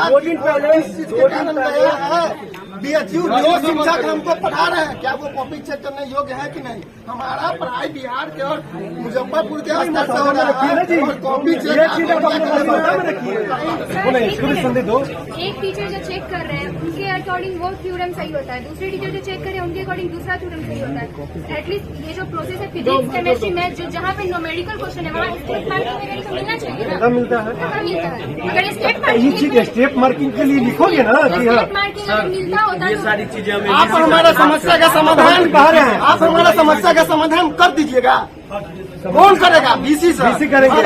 दो दिन पहले बीएचयू जो शिक्षक हमको पढ़ा रहे हैं, क्या वो कॉपी चेक करने योग्य है कि नहीं? हमारा पढ़ाई बिहार के और मुजफ्फरपुर के स्तर से हो रहा है और कॉपी चेक एक टीचर जो चेक कर रहे हैं उनके अकॉर्डिंग वो थ्योरम सही होता है, दूसरे टीचर जो चेक कर रहे हैं उनके अकॉर्डिंग दूसरा थ्योरम सही होता है। एटलीस्ट ये जो प्रोसेस है फिजिक्स केमिस्ट्री मैथ जो जहाँ पे न्यूमेरिकल क्वेश्चन है वहाँ स्टेप मार्किंग तो मिलना चाहिए ना। मिलता है अगर स्टेप मार्किंग के लिए लिखोगे ना कि हाँ मिलता होता ये सारी चीजें हमें आप हमारा समस्या का समाधान आप हमारा समस्या का समाधान कर दीजिएगा। कौन करेगा? बीसी सर करेंगे,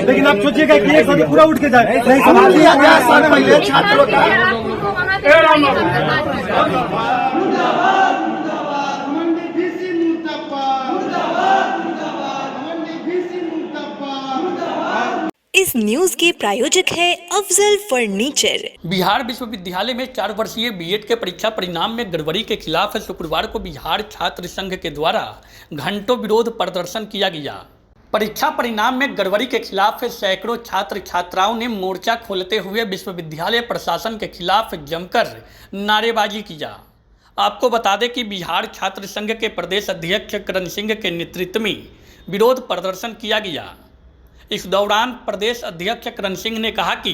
लेकिन लेकिन आप सोचिएगा कि एक साथ पूरा उठ के जाए नहीं समझ लिया गया सर पहले छात्रों का इस न्यूज के प्रायोजक है अफजल फर्नीचर। बिहार विश्वविद्यालय में 4 वर्षीय बीएड के परीक्षा परिणाम में गड़बड़ी के खिलाफ शुक्रवार को बिहार छात्र संघ के द्वारा घंटों विरोध प्रदर्शन किया गया। परीक्षा परिणाम में गड़बड़ी के खिलाफ सैकड़ों छात्र छात्राओं ने मोर्चा खोलते हुए विश्वविद्यालय प्रशासन के खिलाफ जमकर नारेबाजी किया। आपको बता दें कि बिहार छात्र संघ के प्रदेश अध्यक्ष करण सिंह के नेतृत्व में विरोध प्रदर्शन किया गया। इस दौरान प्रदेश अध्यक्ष करण सिंह ने कहा कि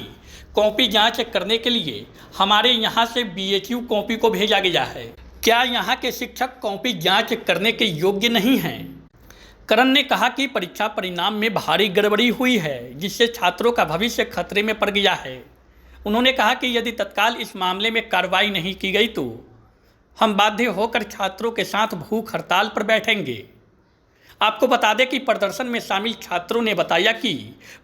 कॉपी जांच करने के लिए हमारे यहां से बीएचयू कॉपी को भेजा गया है। क्या यहां के शिक्षक कॉपी जांच करने के योग्य नहीं हैं? करण ने कहा कि परीक्षा परिणाम में भारी गड़बड़ी हुई है जिससे छात्रों का भविष्य खतरे में पड़ गया है। उन्होंने कहा कि यदि तत्काल इस मामले में कार्रवाई नहीं की गई तो हम बाध्य होकर छात्रों के साथ भूख हड़ताल पर बैठेंगे। आपको बता दें कि प्रदर्शन में शामिल छात्रों ने बताया कि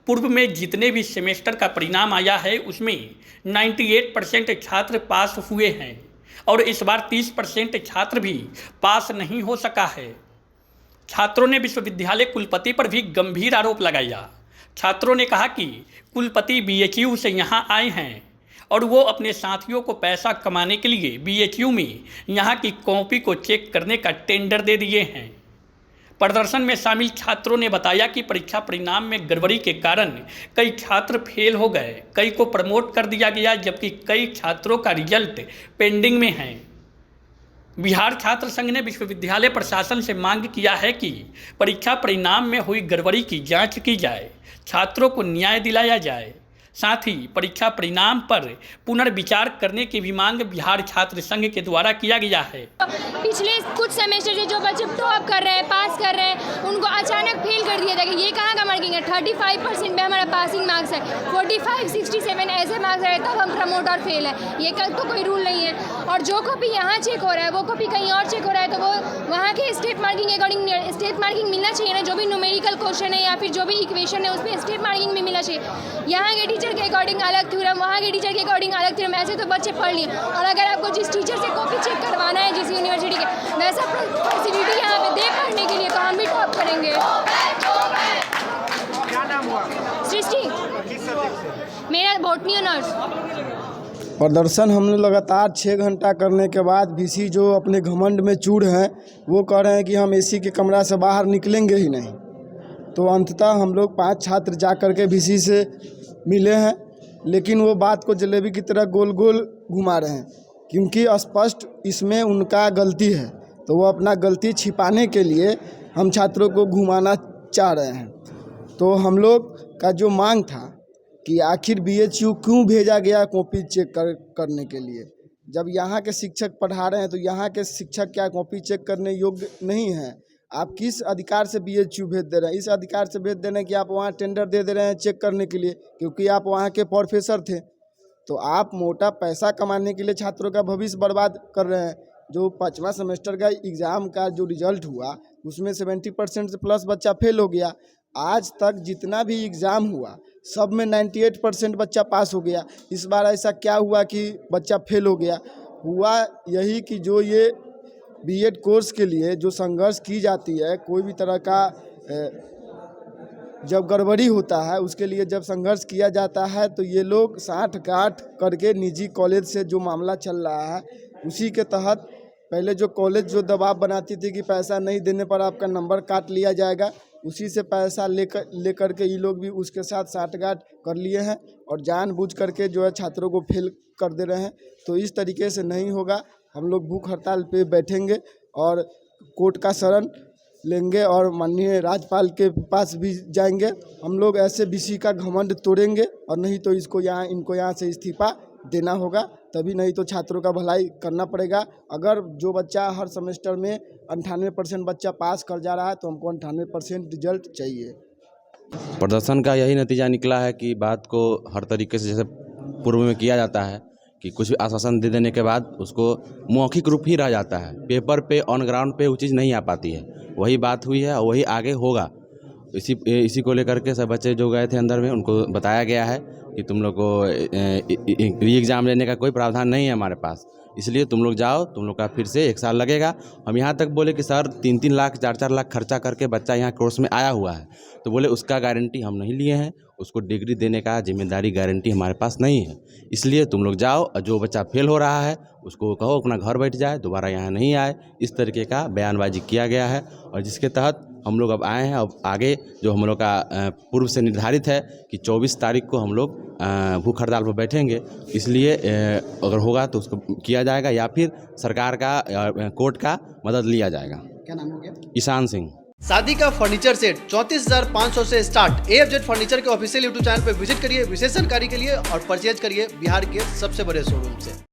पूर्व में जितने भी सेमेस्टर का परिणाम आया है उसमें 98% छात्र पास हुए हैं और इस बार 30% छात्र भी पास नहीं हो सका है। छात्रों ने विश्वविद्यालय कुलपति पर भी गंभीर आरोप लगाया। छात्रों ने कहा कि कुलपति बीएचयू से यहाँ आए हैं और वो अपने साथियों को पैसा कमाने के लिए बीएचयू में यहाँ की कॉपी को चेक करने का टेंडर दे दिए हैं। प्रदर्शन में शामिल छात्रों ने बताया कि परीक्षा परिणाम में गड़बड़ी के कारण कई छात्र फेल हो गए, कई को प्रमोट कर दिया गया जबकि कई छात्रों का रिजल्ट पेंडिंग में है। बिहार छात्र संघ ने विश्वविद्यालय प्रशासन से मांग किया है कि परीक्षा परिणाम में हुई गड़बड़ी की जांच की जाए, छात्रों को न्याय दिलाया जाए। साथ ही परीक्षा परिणाम पर पुनर्विचार करने की भी मांग बिहार छात्र संघ के द्वारा किया गया है। पिछले कुछ सेमेस्टर से जो बच्चे टॉप कर रहे हैं, पास कर रहे हैं, उनको अचानक फेल कर दिया जाएगा। ये कहाँ का मार्किंग है? 35% में हमारा पासिंग मार्क्स है, 45, 67 ऐसे मार्क्स है तब हम प्रमोट और फेल है। ये कल तो कोई रूल नहीं है। और जो कॉपी यहाँ चेक हो रहा है वो कॉपी कहीं और चेक हो रहा है तो वो वहाँ के state marking according state marking मिलना चाहिए ना। जो भी न्यूमेरिकल क्वेश्चन है या फिर जो भी इक्वेशन है उस पर स्टेट मार्किंग भी मिलना चाहिए। यहाँ के टीचर के अकॉर्डिंग अलग थ्योरम, वहाँ के टीचर के अकॉर्डिंग अलग थ्योरम, ऐसे तो बच्चे पढ़ लिए। और अगर आपको जिस टीचर से कॉपी चेक करवाना है जिस यूनिवर्सिटी के वैसा फैसिलिटी यहाँ पे दे पढ़ने के लिए तो हम भी टॉप करेंगे। क्या नाम हुआ? सृष्टि, मेरा बॉटनी ऑनर्स। प्रदर्शन हम लोग लगातार 6 घंटा करने के बाद बीसी जो अपने घमंड में चूर हैं वो कह रहे हैं कि हम एसी के कमरा से बाहर निकलेंगे ही नहीं। तो अंततः हम लोग 5 छात्र जा कर के बीसी से मिले हैं, लेकिन वो बात को जलेबी की तरह गोल गोल घुमा रहे हैं क्योंकि स्पष्ट इसमें उनका गलती है। तो वो अपना गलती छिपाने के लिए हम छात्रों को घुमाना चाह रहे हैं। तो हम लोग का जो मांग था कि आखिर बीएचयू क्यों भेजा गया कॉपी चेक करने के लिए, जब यहाँ के शिक्षक पढ़ा रहे हैं तो यहाँ के शिक्षक क्या कॉपी चेक करने योग्य नहीं हैं? आप किस अधिकार से बीएचयू भेज दे रहे हैं? इस अधिकार से भेज दे रहे हैं कि आप वहाँ टेंडर दे रहे हैं चेक करने के लिए क्योंकि आप वहाँ के प्रोफेसर थे। तो आप मोटा पैसा कमाने के लिए छात्रों का भविष्य बर्बाद कर रहे हैं। जो 5वां सेमेस्टर का एग्ज़ाम का जो रिजल्ट हुआ उसमें 70% से प्लस बच्चा फेल हो गया। आज तक जितना भी एग्ज़ाम हुआ सब में 98% बच्चा पास हो गया। इस बार ऐसा क्या हुआ कि बच्चा फेल हो गया? हुआ यही कि जो ये बीएड कोर्स के लिए जो संघर्ष की जाती है, कोई भी तरह का जब गड़बड़ी होता है उसके लिए जब संघर्ष किया जाता है तो ये लोग साठ-गांठ करके निजी कॉलेज से जो मामला चल रहा है उसी के तहत पहले जो कॉलेज जो दबाव बनाती थी कि पैसा नहीं देने पर आपका नंबर काट लिया जाएगा, उसी से पैसा लेकर के ये लोग भी उसके साथ साठ-गांठ कर लिए हैं और जानबूझ करके जो है छात्रों को फेल कर दे रहे हैं। तो इस तरीके से नहीं होगा। हम लोग भूख हड़ताल पे बैठेंगे और कोर्ट का शरण लेंगे और माननीय राज्यपाल के पास भी जाएंगे। हम लोग ऐसे बीसी का घमंड तोड़ेंगे और नहीं तो इनको यहाँ से इस्तीफा देना होगा, तभी नहीं तो छात्रों का भलाई करना पड़ेगा। अगर जो बच्चा हर सेमेस्टर में 98% बच्चा पास कर जा रहा है तो हमको 98% रिजल्ट चाहिए। प्रदर्शन का यही नतीजा निकला है कि बात को हर तरीके से जैसे पूर्व में किया जाता है कि कुछ भी आश्वासन दे देने के बाद उसको मौखिक रूप ही रह जाता है, पेपर पे ऑन ग्राउंड पे वो चीज़ नहीं आ पाती है। वही बात हुई है और वही आगे होगा। इसी को लेकर के सब बच्चे जो गए थे अंदर में उनको बताया गया है कि तुम लोग को री एग्ज़ाम लेने का कोई प्रावधान नहीं है हमारे पास, इसलिए तुम लोग जाओ, तुम लोग का फिर से 1 साल लगेगा। हम यहाँ तक बोले कि सर 3-3 लाख 4-4 लाख खर्चा करके बच्चा यहाँ कोर्स में आया हुआ है, तो बोले उसका गारंटी हम नहीं लिए हैं, उसको डिग्री देने का जिम्मेदारी गारंटी हमारे पास नहीं है, इसलिए तुम लोग जाओ और जो बच्चा फेल हो रहा है उसको कहो अपना घर बैठ जाए, दोबारा यहाँ नहीं आए। इस तरीके का बयानबाजी किया गया है और जिसके तहत हम लोग अब आए हैं। अब आगे जो हम लोग का पूर्व से निर्धारित है कि 24 तारीख को हम लोग भूख हड़ताल पर बैठेंगे, इसलिए अगर होगा तो उसको किया जाएगा या फिर सरकार का कोर्ट का मदद लिया जाएगा। क्या नाम हो गया? ईशान सिंह। शादी का फर्नीचर सेट 34,500 से स्टार्ट। AFZ फर्नीचर के ऑफिशियल यूट्यूब चैनल पर विजिट करिए विशेष जानकारी के लिए और परचेज करिए बिहार के सबसे बड़े शोरूम से।